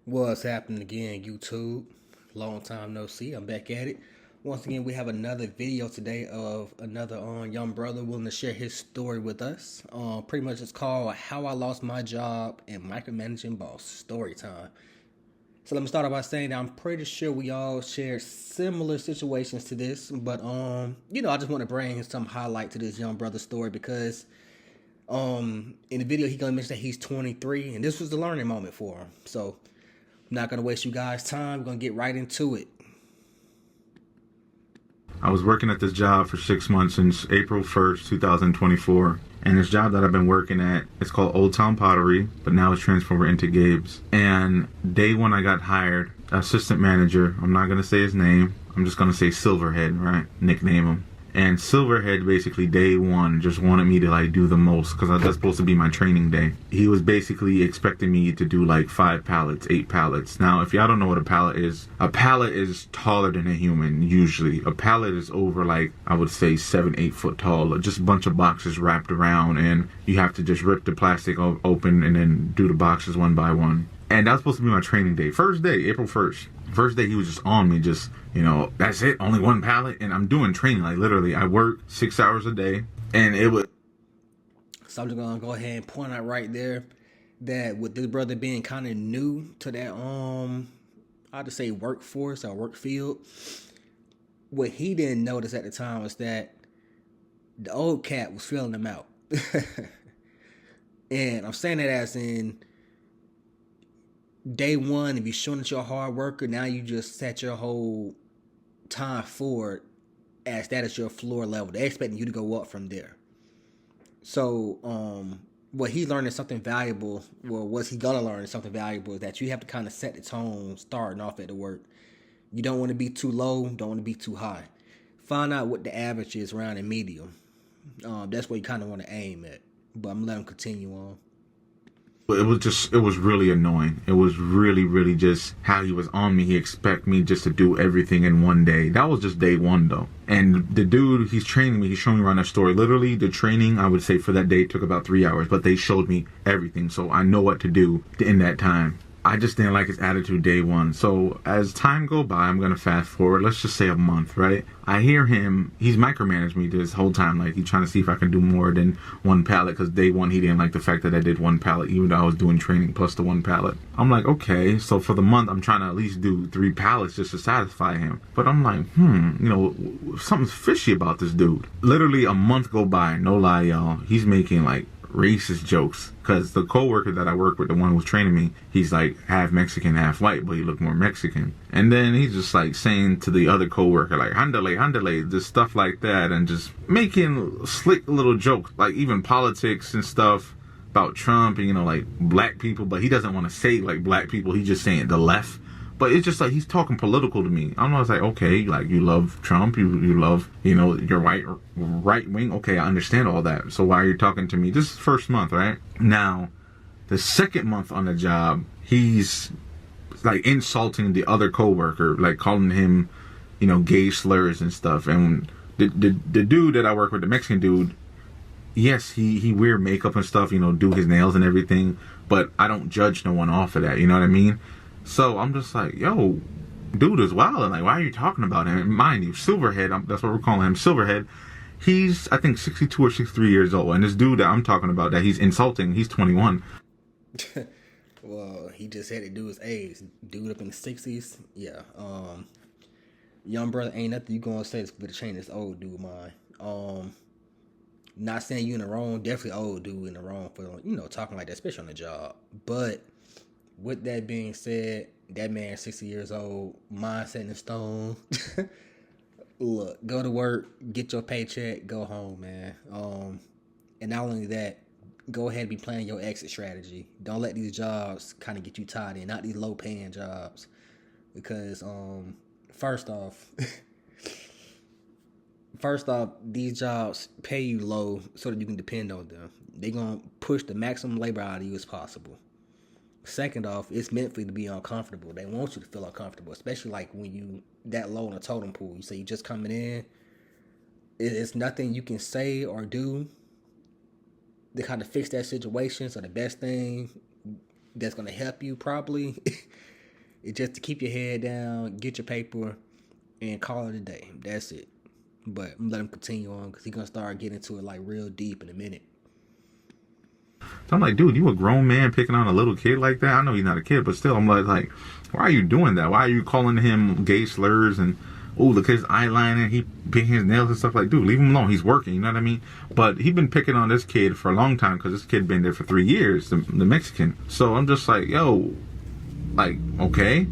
What's happening again, YouTube? Long time no see. I'm back at it. Once again, we have another video today of another young brother willing to share his story with us. Pretty much it's called How I Lost My Job and Micromanaging Boss Story Time. So let me start off by saying that I'm pretty sure we all share similar situations to this, but I just want to bring some highlight to this young brother's story because in the video he gonna mention that he's 23 and this was the learning moment for him. So I'm not gonna waste you guys' time. We're gonna get right into it. I was working at this job for 6 months since April 1st, 2024. And this job that I've been working at, it's called Old Town Pottery, but now it's transferred into Gabe's. And day one I got hired, assistant manager, I'm not going to say his name, I'm just going to say Silverhead, right? Nickname him. And Silverhead basically day one just wanted me to like do the most because that's supposed to be my training day. He was basically expecting me to do like 5 pallets, 8 pallets. Now, if y'all don't know what a pallet is taller than a human usually. A pallet is over like, I would say 7-8 foot tall. Just a bunch of boxes wrapped around and you have to just rip the plastic open and then do the boxes one by one. And that was supposed to be my training day. First day, April 1st. First day he was just on me, just, that's it, only 1 pallet. And I'm doing training, like literally, I work 6 hours a day. And it was... So I'm just gonna go ahead and point out right there that with this brother being kind of new to that, I'd just say workforce or work field, what he didn't notice at the time was that the old cat was filling him out. And I'm saying that as in day one, if you're showing that you're a hard worker, now you just set your whole time forward as that is your floor level. They're expecting you to go up from there. So, what he learned is something valuable. Well, what's he gonna learn is something valuable is that you have to kind of set the tone starting off at the work. You don't want to be too low, don't want to be too high. Find out what the average is around the medium. That's where you kind of want to aim at. But I'm gonna let him continue on. It was really annoying. It was really just how he was on me. He expect me just to do everything in one day. That was just day one though. And the dude, he's training me. He's showing me around that story. Literally, the training, I would say for that day took about 3 hours, but they showed me everything. So I know what to do in that time. I just didn't like his attitude day one. So as time go by, I'm going to fast forward. Let's just say a month, right? I hear him. He's micromanaged me this whole time. Like he's trying to see if I can do more than 1 pallet. Because day one, he didn't like the fact that I did 1 pallet, even though I was doing training plus the 1 pallet. I'm like, okay. So for the month, I'm trying to at least do 3 pallets just to satisfy him. But I'm like, something's fishy about this dude. Literally a month go by. No lie, y'all. He's making like racist jokes because the co-worker that I work with, the one who was training me, he's like half Mexican, half white, but he looked more Mexican. And then he's just like saying to the other co-worker like handale, just stuff like that, and just making slick little jokes, like even politics and stuff about Trump and like black people, but he doesn't want to say like black people, he's just saying the left. But it's just like he's talking political to me. I'm always like, okay, like you love Trump, you love, your right wing. Okay, I understand all that. So why are you talking to me? This is the first month, right? Now, the second month on the job, he's like insulting the other coworker, like calling him, gay slurs and stuff. And the dude that I work with, the Mexican dude, yes, he wear makeup and stuff, do his nails and everything. But I don't judge no one off of that. You know what I mean? So I'm just like, yo, dude is wild. And like, why are you talking about him? And mind you, Silverhead, that's what we're calling him, Silverhead. He's, I think, 62 or 63 years old. And this dude that I'm talking about that he's insulting, he's 21. Well, he just had to do his age. Dude up in the 60s. Yeah. Young brother, ain't nothing you gonna say to change this old dude mind. Not saying you in the wrong. Definitely old dude in the wrong for, talking like that, especially on the job. But with that being said, that man 60 years old, mindset in stone. Look, go to work, get your paycheck, go home, man. And not only that, go ahead and be planning your exit strategy. Don't let these jobs kind of get you tied in, not these low paying jobs. Because first off, these jobs pay you low so that you can depend on them. They're gonna push the maximum labor out of you as possible. Second off, it's meant for you to be uncomfortable. They want you to feel uncomfortable, especially like when you that low in a totem pool. You say you just coming in. It's nothing you can say or do to kind of fix that situation. So the best thing that's gonna help you probably It's just to keep your head down, get your paper, and call it a day. That's it. But I'm let him continue on because he's gonna start getting into it like real deep in a minute. So I'm like, dude, you a grown man picking on a little kid like that? I know he's not a kid, but still, I'm like, why are you doing that? Why are you calling him gay slurs and, oh, look at his eyeliner, he painting his nails and stuff? Like, dude, leave him alone. He's working, you know what I mean? But he been picking on this kid for a long time because this kid been there for 3 years, the Mexican. So I'm just like, yo, like, okay.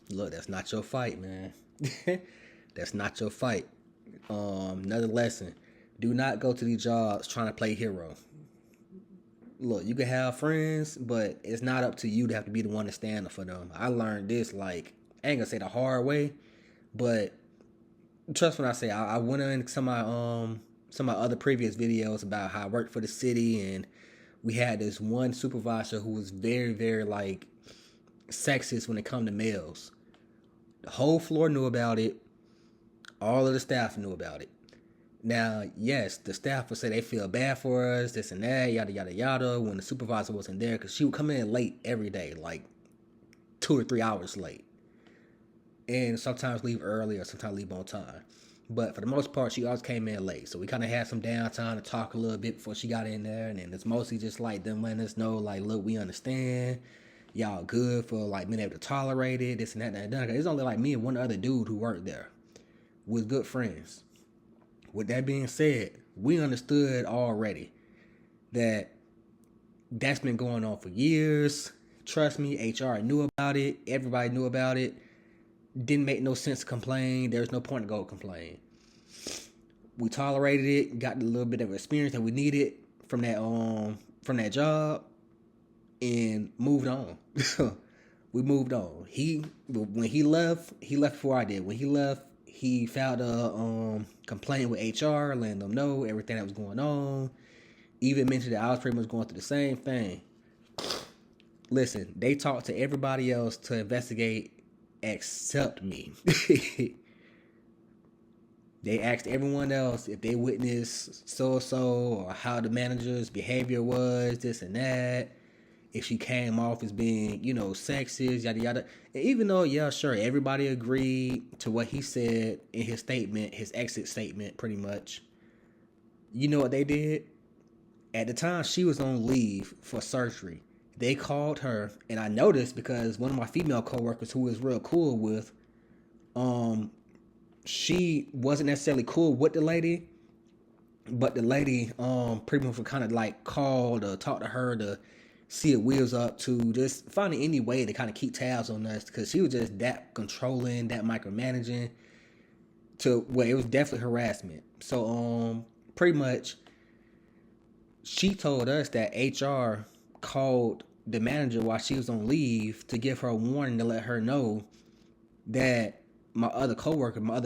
Look, that's not your fight, man. That's not your fight. Another lesson. Do not go to these jobs trying to play hero. Look, you can have friends, but it's not up to you to have to be the one to stand up for them. I learned this, like, I ain't gonna say the hard way, but trust when I say I went into some of my other previous videos about how I worked for the city, and we had this one supervisor who was very, very like sexist when it come to males. The whole floor knew about it. All of the staff knew about it. Now, yes, the staff would say they feel bad for us, this and that, yada, yada, yada, when the supervisor wasn't there, because she would come in late every day, like 2 or 3 hours late. And sometimes leave early or sometimes leave on time. But for the most part, she always came in late. So we kind of had some downtime to talk a little bit before she got in there. And then it's mostly just like them letting us know, like, look, we understand. Y'all good for, like, being able to tolerate it, this and that, and that. It's only like me and one other dude who worked there. We're good friends. With that being said, we understood already that that's been going on for years. Trust me, HR knew about it. Everybody knew about it. Didn't make no sense to complain. There's no point to go complain. We tolerated it, got a little bit of experience that we needed from that job, and moved on. We moved on. When he left before I did. When he left, he filed a complaint with HR, letting them know everything that was going on. Even mentioned that I was pretty much going through the same thing. Listen, they talked to everybody else to investigate except me. They asked everyone else if they witnessed so-so or how the manager's behavior was, this and that. If she came off as being, sexist, yada, yada. And even though, yeah, sure, everybody agreed to what he said in his statement, his exit statement, pretty much. You know what they did? At the time, she was on leave for surgery. They called her, and I noticed because one of my female coworkers who was real cool with, she wasn't necessarily cool with the lady, but the lady pretty much kind of like called or talked to her to see if we was up to just finding any way to kind of keep tabs on us, because she was just that controlling, that micromanaging, to where it was definitely harassment. So pretty much she told us that HR called the manager while she was on leave to give her a warning to let her know that my other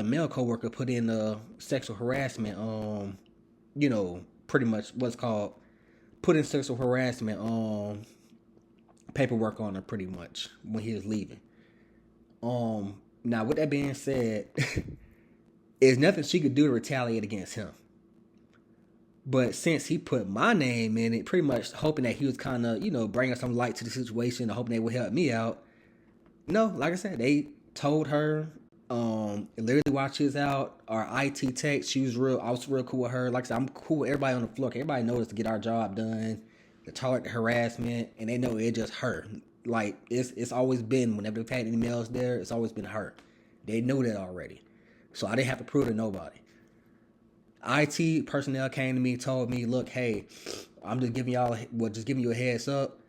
male coworker put in a sexual harassment, pretty much what's called put in sexual harassment paperwork on her pretty much when he was leaving. Now with that being said, there's nothing she could do to retaliate against him. But since he put my name in it, pretty much hoping that he was kind of, bringing some light to the situation, hoping they would help me out. No, like I said, they told her, literally while she was out, our IT tech, I was real cool with her. Like I said, I'm cool with everybody on the floor. Everybody knows to get our job done, to tolerate the harassment, and they know it's just her. Like, it's always been, whenever they've had any males there, it's always been her. They knew that already. So I didn't have to prove to nobody. IT personnel came to me, told me, look, hey, I'm just giving you a heads up.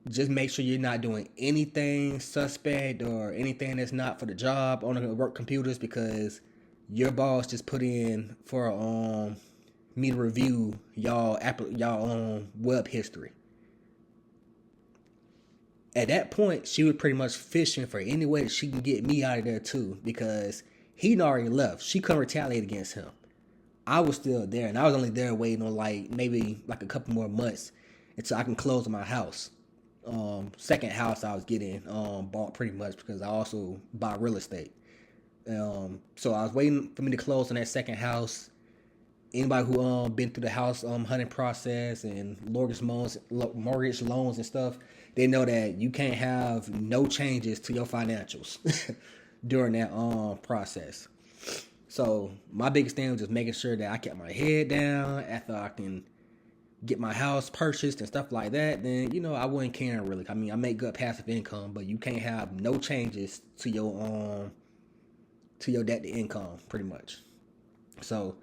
Just make sure you're not doing anything suspect or anything that's not for the job on the work computers, because your boss just put in for me to review y'all web history. At that point, she was pretty much fishing for any way that she can get me out of there too, because he'd already left. She couldn't retaliate against him. I was still there, and I was only there waiting on maybe a couple more months until I can close my house. Second house I was getting bought pretty much, because I also buy real estate. So I was waiting for me to close on that second house. Anybody who been through the house hunting process and mortgage loans and stuff, they know that you can't have no changes to your financials during that process. So my biggest thing was just making sure that I kept my head down after I can get my house purchased and stuff like that. Then I wouldn't care really. I mean, I make good passive income, but you can't have no changes to your debt to income, pretty much. So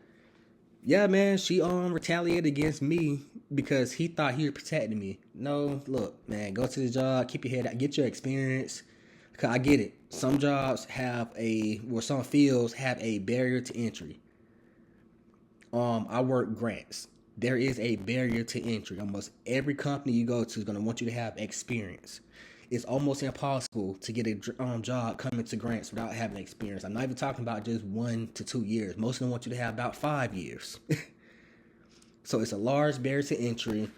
yeah, man, she retaliated against me because he thought he was protecting me. No, look, man, go to the job, keep your head out, get your experience. Cause I get it. Some jobs some fields have a barrier to entry. I work grants. There is a barrier to entry. Almost every company you go to is gonna want you to have experience. It's almost impossible to get a job coming to grants without having experience. I'm not even talking about just 1 to 2 years. Most of them want you to have about 5 years. So it's a large barrier to entry.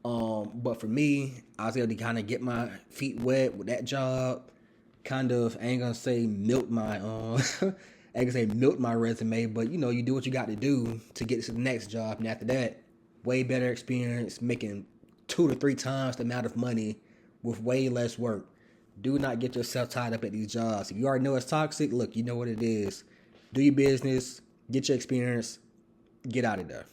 But for me, I was able to kind of get my feet wet with that job. Kind of, I ain't gonna say milk my milk my resume, but you do what you got to do to get to the next job, and after that, way better experience, making 2 to 3 times the amount of money with way less work. Do not get yourself tied up at these jobs. If you already know it's toxic, look, you know what it is. Do your business, get your experience, get out of there.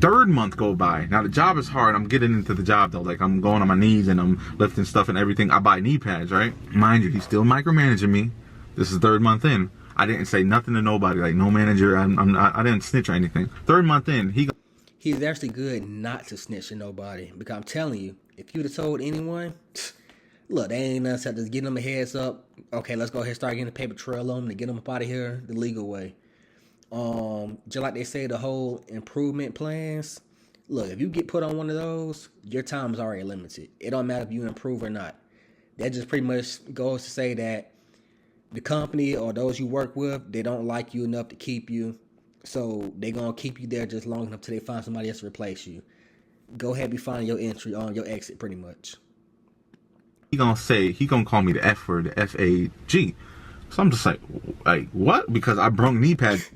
Third month go by. Now the job is hard. I'm getting into the job though. Like I'm going on my knees and I'm lifting stuff and everything. I buy knee pads, right? Mind you, he's still micromanaging me. This is third month in. I didn't say nothing to nobody. Like no manager. I didn't snitch or anything. Third month in, he's actually good not to snitch to nobody, because I'm telling you, if you'd have told anyone, look, they ain't nothing except just getting them a heads up. Okay, let's go ahead and start getting a paper trail on them to get them up out of here the legal way. Just like they say, the whole improvement plans. Look, if you get put on one of those, your time is already limited. It don't matter if you improve or not. That just pretty much goes to say that the company or those you work with, they don't like you enough to keep you. So they're going to keep you there just long enough till they find somebody else to replace you. Go ahead and be finding your entry on your exit, pretty much. He gonna call me the F word, the F-A-G. So I'm just like what? Because I brung knee pads.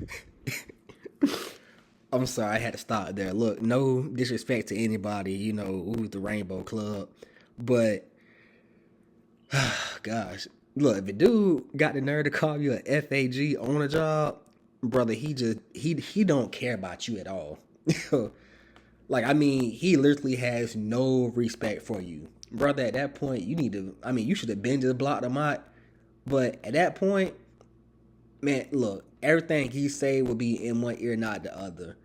I'm sorry, I had to stop there. Look, no disrespect to anybody, who's the Rainbow Club. But, gosh, look, if a dude got the nerve to call you an F-A-G on a job, brother, he don't care about you at all. He literally has no respect for you. Brother, at that point, you should have been just blocked him out. But at that point, man, look, everything he say will be in one ear, not the other.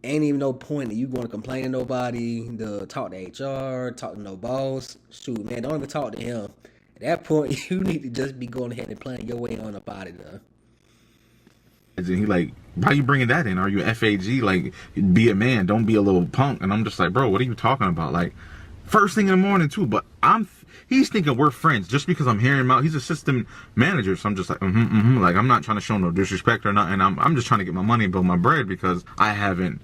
Ain't even no point that you going to complain to nobody, to talk to HR, talk to no boss. Shoot, man, don't even talk to him. At that point, you need to just be going ahead and planning your way on up out of there. And he like, why are you bringing that in? Are you FAG? Like, be a man, don't be a little punk. And I'm just like, bro, what are you talking about? Like, first thing in the morning too, but he's thinking we're friends just because I'm hearing him out. He's a system manager, so I'm just like, like I'm not trying to show no disrespect or nothing. I'm just trying to get my money and build my bread because I haven't,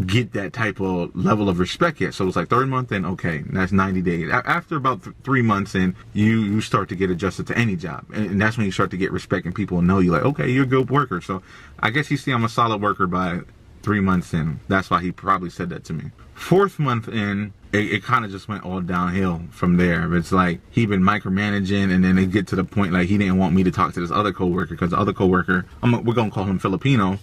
get that type of level of respect yet. So it's like third month in, okay, that's 90 days. After about 3 months in, you start to get adjusted to any job, and that's when you start to get respect and people know you like, okay, you're a good worker. So I guess you see I'm a solid worker by 3 months in. That's why he probably said that to me. Fourth month in, it kind of just went all downhill from there. It's like he been micromanaging, and then it get to the point like he didn't want me to talk to this other coworker because the other coworker, we're gonna call him Filipino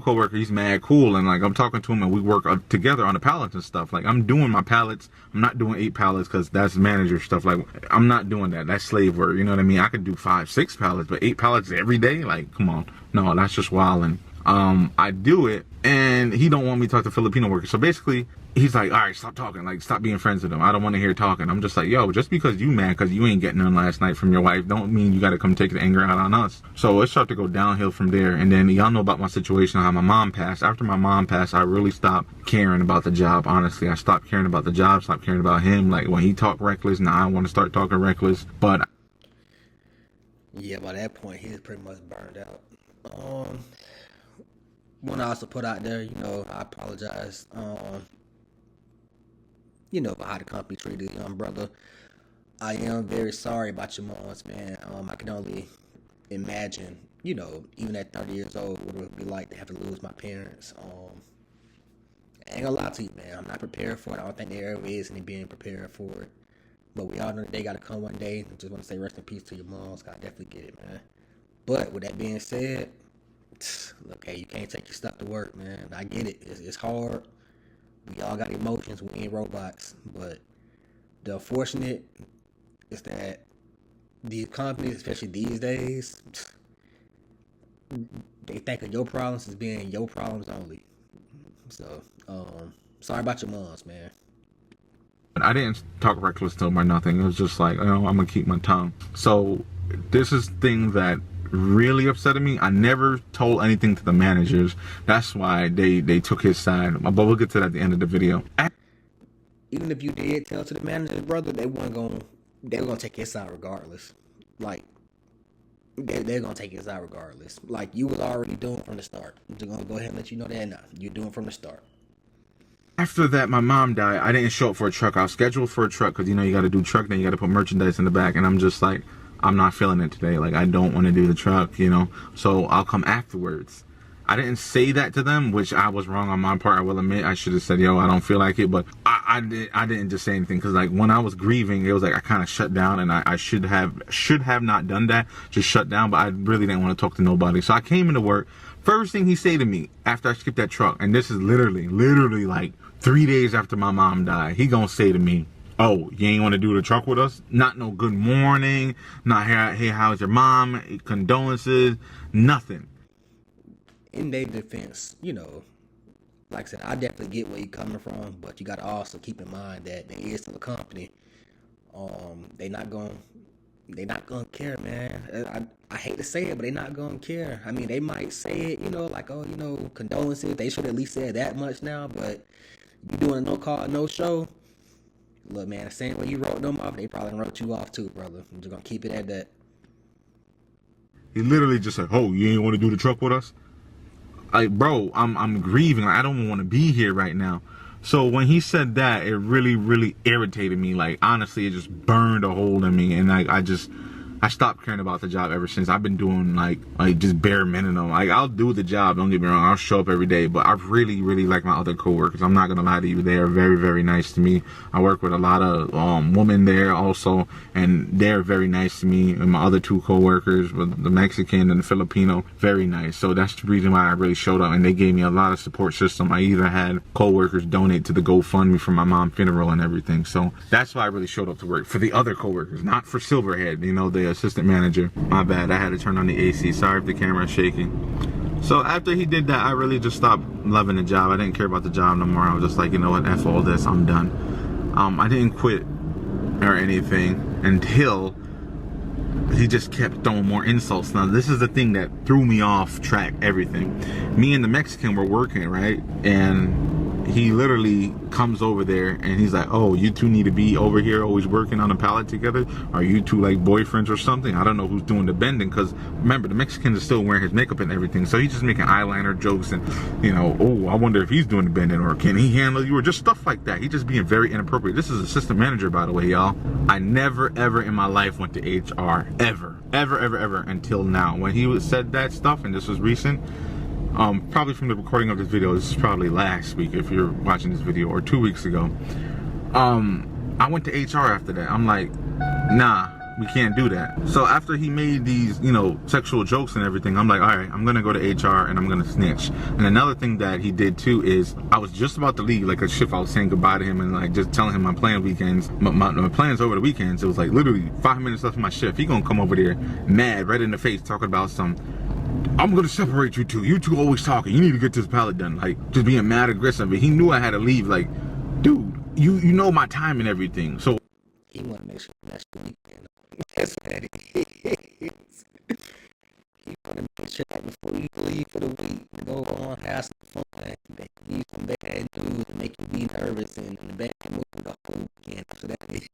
coworker. He's mad cool, and like I'm talking to him, and we work together on the pallets and stuff. Like I'm doing my pallets. I'm not doing 8 pallets because that's manager stuff. Like I'm not doing that. That's slave work. You know what I mean? I could do 5, 6 pallets, but 8 pallets every day. Like come on, no, that's just wilding. I do it, and he don't want me to talk to Filipino workers. So basically, he's like, all right, stop talking. Like, stop being friends with him. I don't want to hear talking. I'm just like, yo, just because you mad because you ain't getting none last night from your wife, don't mean you got to come take the anger out on us. So it started to go downhill from there. And then y'all know about my situation, how my mom passed. After my mom passed, I really stopped caring about the job. Honestly, I stopped caring about the job, stopped caring about him. Like, when he talked reckless, now I want to start talking reckless. But yeah, by that point, he's pretty much burned out. One I also put out there, I apologize, for how the company treated the young brother. I am very sorry about your moms, man. I can only imagine, even at 30 years old, what it would be like to have to lose my parents. ain't gonna lie to you, man. I'm not prepared for it. I don't think there ever is any being prepared for it. But we all know the day gotta come one day. I just want to say rest in peace to your moms. I definitely get it, man. But with that being said, look, hey, you can't take your stuff to work, man. I get it. It's hard. We all got emotions. We ain't robots. But the unfortunate is that these companies, especially these days, they think of your problems as being your problems only. So, sorry about your moms, man. I didn't talk reckless to him or nothing. It was just like, I'm gonna keep my tongue. So this is thing that really upset me. I never told anything to the managers. That's why they took his side. But we'll get to that at the end of the video. Even if you did tell to the managers, brother, they were gonna take his side regardless. Like they're gonna take his side regardless. Like you was already doing from the start. I'm just gonna go ahead and let you know that now. You're doing from the start. After that, my mom died. I didn't show up for a truck. I was scheduled for a truck because, you know, you got to do truck, then you got to put merchandise in the back. And I'm just like, I'm not feeling it today. Like, I don't want to do the truck, you know. So I'll come afterwards. I didn't say that to them, which I was wrong on my part. I will admit, I should have said, yo, I don't feel like it. But I didn't just say anything because, like, when I was grieving, it was like I kind of shut down, and I should have not done that, just shut down. But I really didn't want to talk to nobody. So I came into work. First thing he said to me after I skipped that truck, and this is literally like 3 days after my mom died, he gonna say to me, oh, you ain't want to do the truck with us? Not no good morning, not hey, how's your mom, condolences, nothing. In their defense, you know, like I said, I definitely get where you're coming from, but you gotta also keep in mind that there is still a company. They not gonna care, man. I hate to say it, but they not gonna care. I mean, they might say it, you know, like, oh, you know, condolences. They should at least say that much now, but you doing a no call, no show. Look, man, the same way you wrote them off, they probably wrote you off too, brother. I'm just gonna keep it at that. He literally just said, oh, you ain't want to do the truck with us? Like, bro, I'm grieving. Like, I don't want to be here right now. So when he said that, it really, really irritated me. Like, honestly, it just burned a hole in me. And I stopped caring about the job ever since. I've been doing like just bare minimum. Like, I'll do the job, don't get me wrong, I'll show up every day, but I really, really like my other coworkers. I'm not gonna lie to you, they are very, very nice to me. I work with a lot of women there also, and they're very nice to me. And my other two coworkers, the Mexican and the Filipino, very nice. So that's the reason why I really showed up, and they gave me a lot of support system. I even had coworkers donate to the GoFundMe for my mom's funeral and everything. So that's why I really showed up to work, for the other coworkers, not for Silverhead, you know, the assistant manager. My bad, I had to turn on the AC. Sorry if the camera's shaking. So after he did that, I really just stopped loving the job. I didn't care about the job no more. I was just like, you know what, F all this, I'm done. I didn't quit or anything until he just kept throwing more insults. Now, this is the thing that threw me off track, everything. Me and the Mexican were working, right? And he literally comes over there and he's like, oh, you two need to be over here always working on a pallet together? Are you two like boyfriends or something? I don't know who's doing the bending, because remember, the Mexican is still wearing his makeup and everything, so he's just making eyeliner jokes and, you know, oh, I wonder if he's doing the bending, or can he handle you, or just stuff like that. He's just being very inappropriate. This is assistant manager, by the way, y'all. I never ever in my life went to HR, ever until now. When he said that stuff, and this was recent, probably from the recording of this video, this is probably last week if you're watching this video, or 2 weeks ago, I went to HR after that. I'm like, nah, we can't do that. So after he made these, you know, sexual jokes and everything, I'm like, all right, I'm gonna go to HR and I'm gonna snitch. And another thing that he did too is, I was just about to leave, like a shift, I was saying goodbye to him and like just telling him my plan weekends, my plans over the weekends. It was like literally 5 minutes left of my shift. He gonna come over there mad, right in the face, talking about some, I'm gonna separate you two. You two always talking. You need to get this pallet done. Like, just being mad aggressive. But he knew I had to leave. Like, dude, you know my time and everything. So He want to make sure that's the weekend. That's what that is. He want to make sure that before you leave for the week, to go on, have some fun, and leave some bad news and make you be nervous and in the bad mood the whole weekend. That's what that is.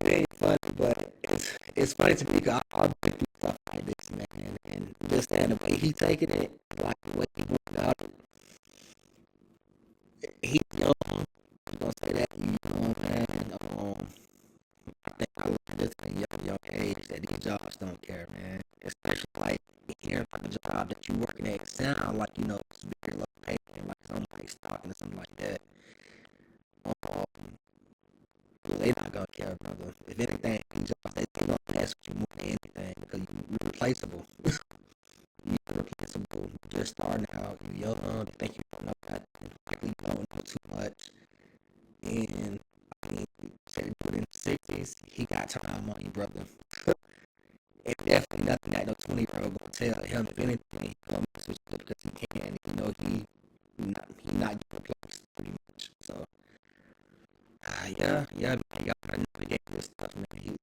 It ain't funny, but it's funny to me because I've been through stuff like this, man, and just the way he taking it, like the way he went about it. He's young. I'm gonna say that he's young, man. I think I learned this at a young age that these jobs don't care, man. Especially like hearing about the job that you working at. It sound like, you know, it's gonna care, brother. If anything, they gonna ask you more than anything because you're replaceable. You're replaceable. You're just starting out. You're young. They think you don't know nothing. Likely you don't know too much. And I mean, said he put in the 60s. He got time on you, brother. It's definitely nothing that no 20-year-old gonna tell him. If anything, he gonna mess with you because he can. You know, he not getting replaced pretty much. So yeah, man, y'all gotta navigate this stuff, man.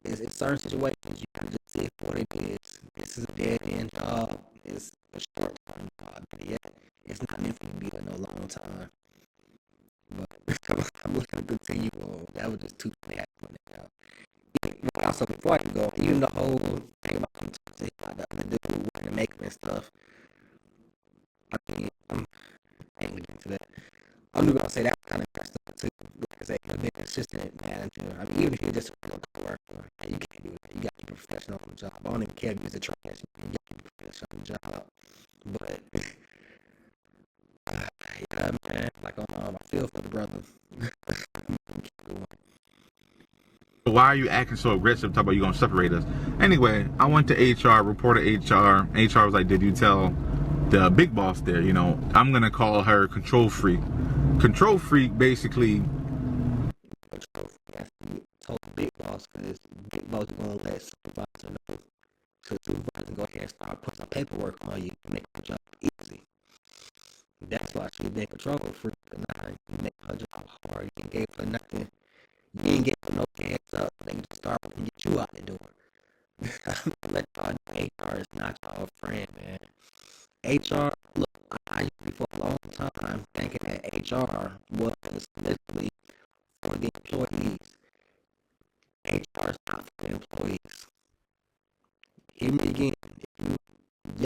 It's certain situations you gotta just see it for what it is. This is a dead end job. It's a short term job. But yeah, it's not meant for you to be there no long time. But I'm gonna continue on. That was just too funny. Out. Also, before I can go, even the whole thing about him talking about the other dude wearing the makeup and stuff. I mean, I ain't gonna get into that. I'm just gonna say that kind of messed up too. Like I say, him being an assistant manager. I mean, even if you're just a real coworker, you can't do that. You gotta be professional on the job. I don't even care if you're a trash. You gotta be professional on the job. But yeah, man, like I feel for the brother. Why are you acting so aggressive? Talk about you gonna separate us. Anyway, I went to HR, reported HR. HR was like, "Did you tell the big boss there? You know, I'm gonna call her control freak." Control freak basically. Control freak. Told big boss because big boss is gonna let supervisor know. So supervisor go ahead and start putting some paperwork on you to make the job easy. That's why she been control freak. Now you make her job hard. You ain't gave her nothing. You ain't gave her no hands up. They just start to get you out the door. Let y'all know HR is not y'all friend, man. HR, look, I used to be for a long time thinking that HR was literally for the employees. HR is not for the employees. Hear me again. If you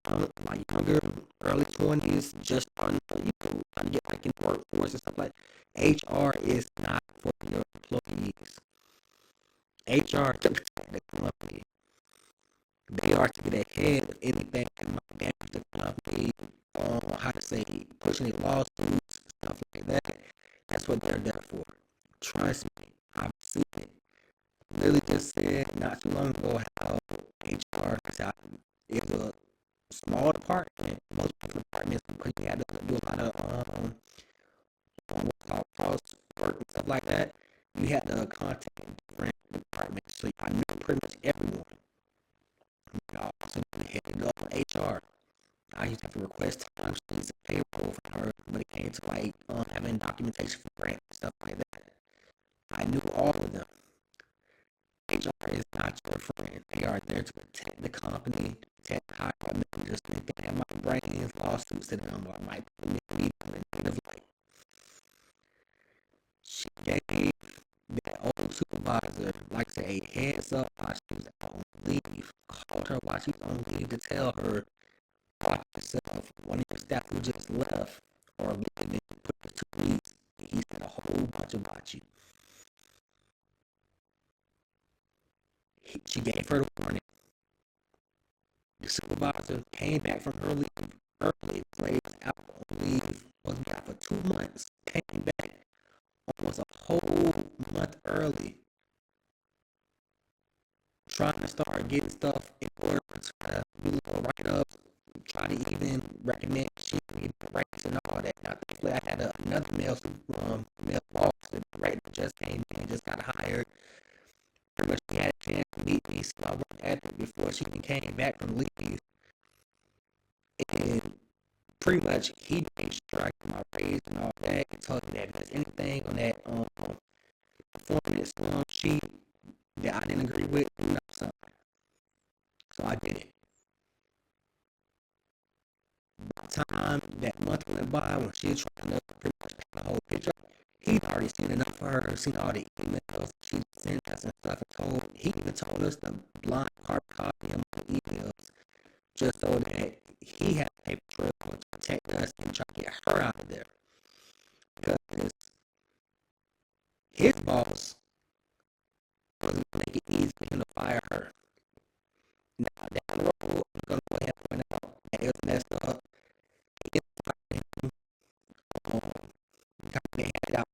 young, like younger, early 20s, just on you know, trying to get back in the workforce and stuff like that, HR is not for your employees. HR is to protect the company. They are to get ahead of anything that might damage the company, how to say, pushing any lawsuits, stuff like that. That's what they're there for. Trust me, I've seen it. Lily just said not too long ago how HR is a small department. Most departments, because you had to do a lot of what's called cross work and stuff like that. You had to contact different departments, so I knew pretty much everyone. I also headed up on HR. I used to have to request time sheets and payroll from her when it came to like having documentation for grants and stuff like that. I knew all of them. HR is not your friend. They are there to protect the company, protect high managers, and anything that might bring in lawsuits to them or might put them in a negative light. She gave that old supervisor, like I said, a heads up while she was on leave. Called her while she was on leave to tell her, watch yourself. One of your staff who just left or leaving put the 2 weeks, he said a whole bunch about you. She gave her the warning. The supervisor came back from her leave early. The lady was out on leave, was back for 2 months, came back almost a whole month early, trying to start getting stuff in order, try to do little write-ups, try to even recommend shit, get ranks and all that. Now, thankfully, I had another male boss that just came in, just got hired. Pretty much, she had a chance to meet me, so I worked at it before she even came back from leave. And pretty much, he made sure I got my raise and all that. He told me that if there's anything on that performance sheet that I didn't agree with, do not sign. So I did it. By the time that month went by, when she was trying to pretty much paint the whole picture, he'd already seen enough for her, seen all the emails she sent us and stuff, and he even told us to blind copy him on emails just so that he had a paper trail to protect us and try to get her out of there. Because his boss wasn't going to make it easy for him to fire her. Now, down the road, I'm going to go ahead and point out that it was messed up. He fired him. They had it out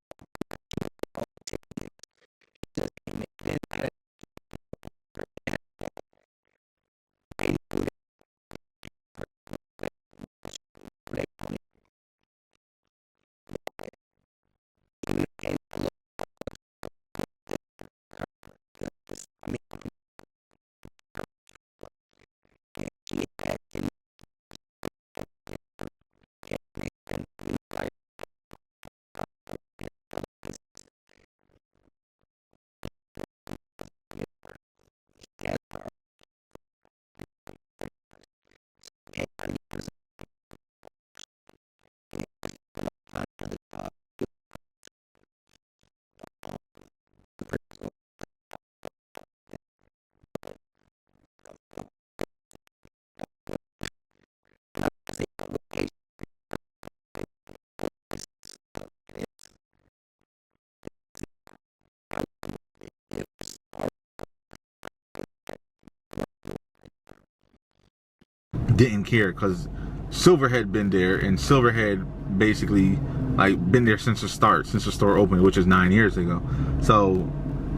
didn't care because Silver had been there, and Silver had basically like been there since the start, since the store opened, which is 9 years ago. So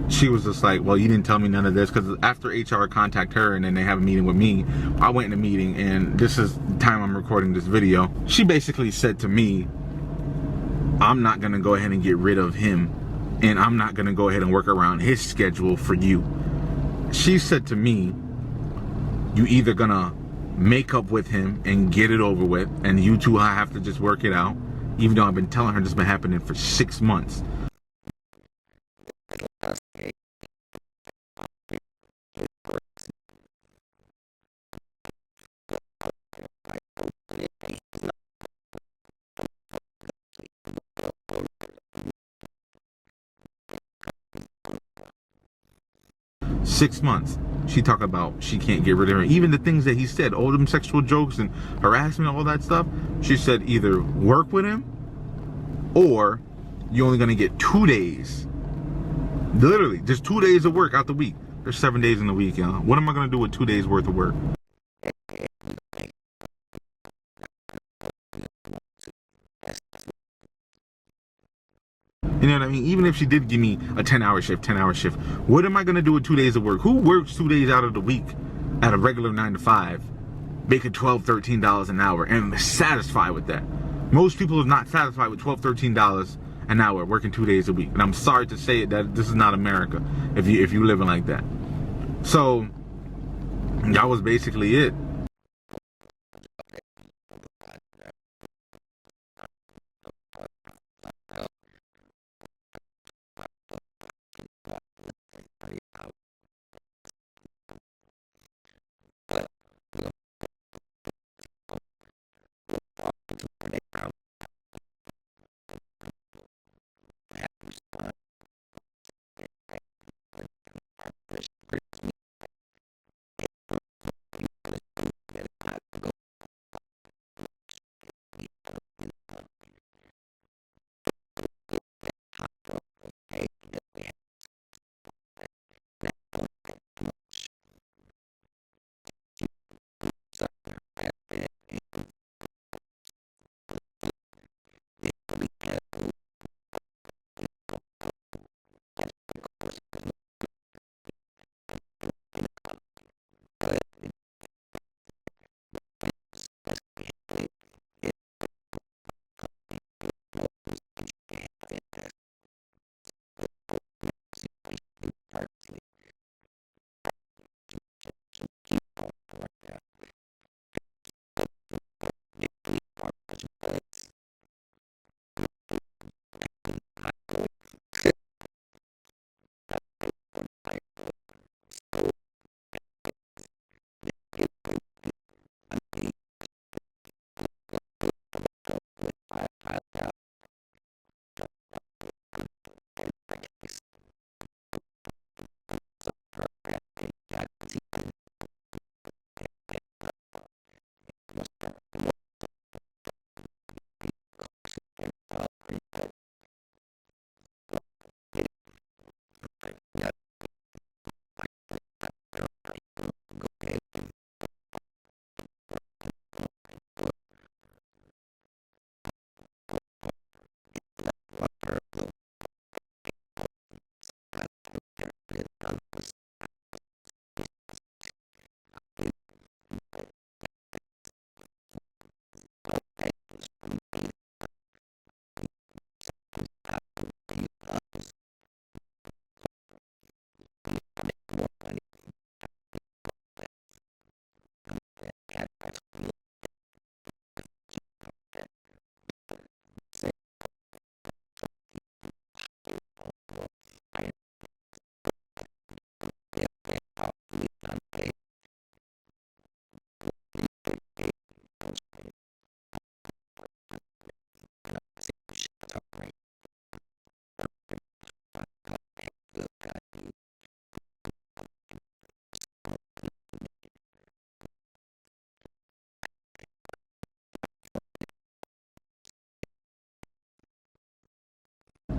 she was just like, well, you didn't tell me none of this, because after HR contact her and then they have a meeting with me, I went in a meeting, and this is the time I'm recording this video. She basically said to me, I'm not gonna go ahead and get rid of him, and I'm not gonna go ahead and work around his schedule for you. She said to me, you either gonna make up with him and get it over with, and you two have to just work it out, even though I've been telling her this has been happening for 6 months. Six months. She talked about she can't get rid of her. Even the things that he said, all them sexual jokes and harassment, all that stuff. She said either work with him or you're only gonna get 2 days. Literally, just 2 days of work out the week. There's 7 days in the week, y'all. What am I gonna do with 2 days worth of work? You know what I mean? Even if she did give me a 10-hour shift, what am I going to do with 2 days of work? Who works 2 days out of the week at a regular 9 to 5, making $12, $13 an hour, and is satisfied with that? Most people are not satisfied with $12, $13 an hour working 2 days a week. And I'm sorry to say it, that this is not America if you living like that. So that was basically it.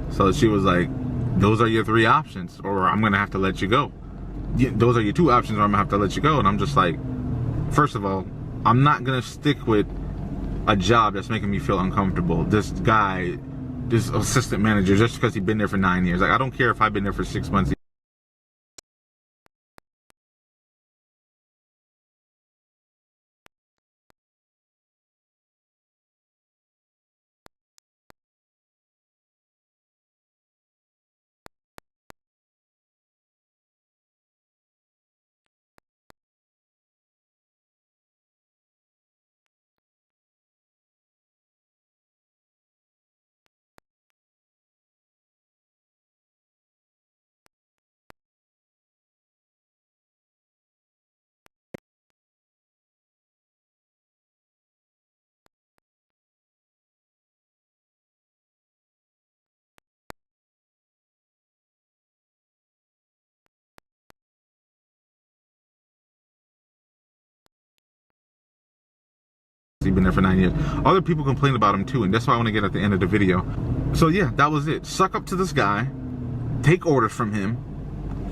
So she was like, those are your 3 options, or I'm gonna have to let you go. Those are your 2 options, or I'm gonna have to let you go. And I'm just like, first of all, I'm not gonna stick with a job that's making me feel uncomfortable. This guy, this assistant manager, just because he's been there for 9 years. Like, I don't care if I've been there for 6 months. He's been there for 9 years. Other people complain about him too, and that's why I want to get at the end of the video. So yeah, that was it. Suck up to this guy, take orders from him,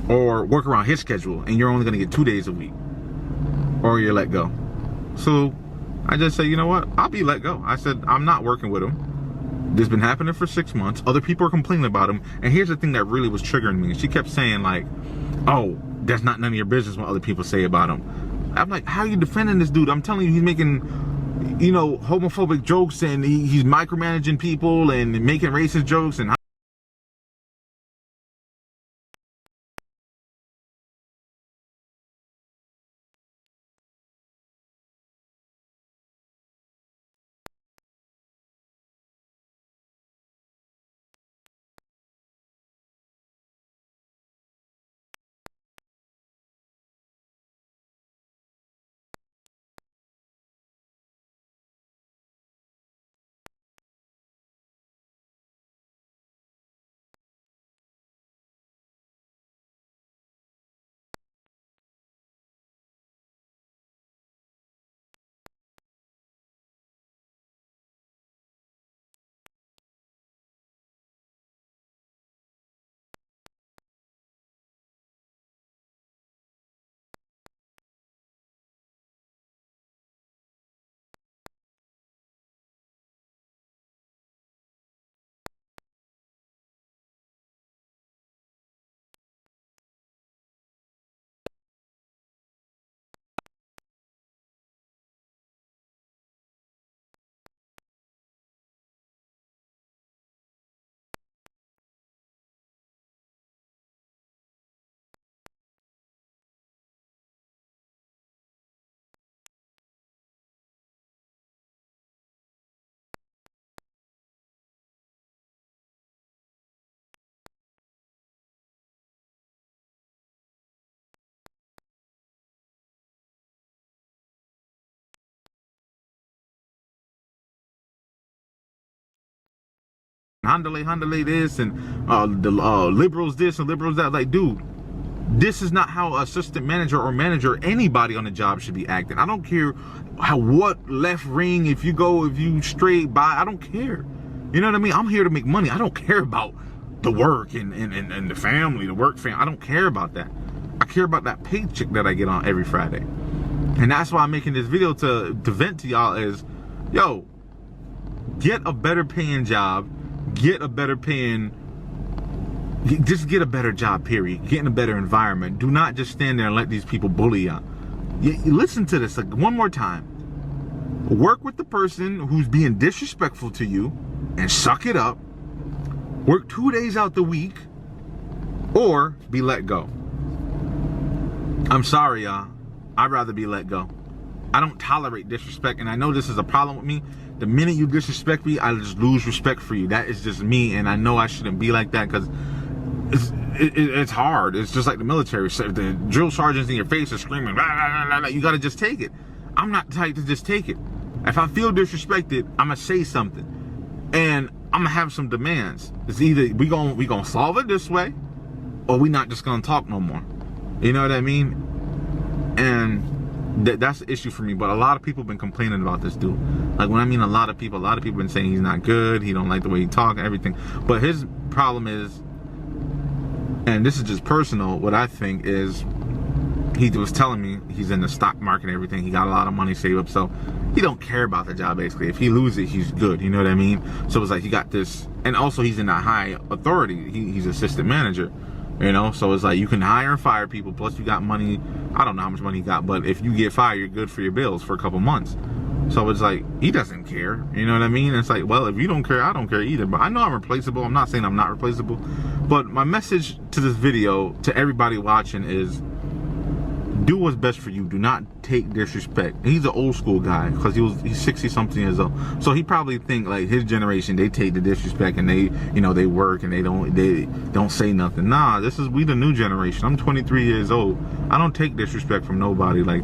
or work around his schedule, and you're only going to get 2 days a week, or you're let go. So I just say, you know what? I'll be let go. I said, I'm not working with him. This has been happening for 6 months. Other people are complaining about him. And here's the thing that really was triggering me. She kept saying like, oh, that's not none of your business what other people say about him. I'm like, how are you defending this dude? I'm telling you, he's making, you know, homophobic jokes, and he's micromanaging people and making racist jokes, and handle this, and the liberals this and liberals that. Like, dude, this is not how assistant manager or manager, anybody on the job should be acting. I don't care what left ring, if you straight by, I don't care. You know what I mean? I'm here to make money. I don't care about the work and the family, the work family. I don't care about that. I care about that paycheck that I get on every Friday. And that's why I'm making this video to vent to y'all is, yo, get a better paying job. Get a better paying, just get a better job, period. Get in a better environment. Do not just stand there and let these people bully you. Listen to this one more time. Work with the person who's being disrespectful to you and suck it up. Work 2 days out the week or be let go. I'm sorry, y'all. I'd rather be let go. I don't tolerate disrespect, and I know this is a problem with me. The minute you disrespect me, I just lose respect for you. That is just me, and I know I shouldn't be like that because it's hard. It's just like the military. The drill sergeants in your face are screaming, blah, blah, blah, blah. You got to just take it. I'm not the type to just take it. If I feel disrespected, I'm going to say something, and I'm going to have some demands. It's either we gonna solve it this way, or we not just going to talk no more. You know what I mean? And that's the issue for me. But a lot of people have been complaining about this dude. Like, when I mean a lot of people have been saying he's not good, he don't like the way he talk, everything. But his problem is, and this is just personal, what I think is, he was telling me he's in the stock market and everything. He got a lot of money saved up, so he don't care about the job basically. If he loses it, he's good. You know what I mean? So it's like he got this, and also he's in a high authority. He's assistant manager. You know, so it's like you can hire and fire people. Plus, you got money. I don't know how much money he got, but if you get fired, you're good for your bills for a couple months. So it's like he doesn't care. You know what I mean? It's like, well, if you don't care, I don't care either. But I know I'm replaceable. I'm not saying I'm not replaceable. But my message to this video to everybody watching is, do what's best for you. Do not take disrespect. He's an old school guy because he's 60 something years old. So he probably think like his generation, they take the disrespect and they, you know, they work and they don't say nothing. Nah, we the new generation. I'm 23 years old. I don't take disrespect from nobody. Like,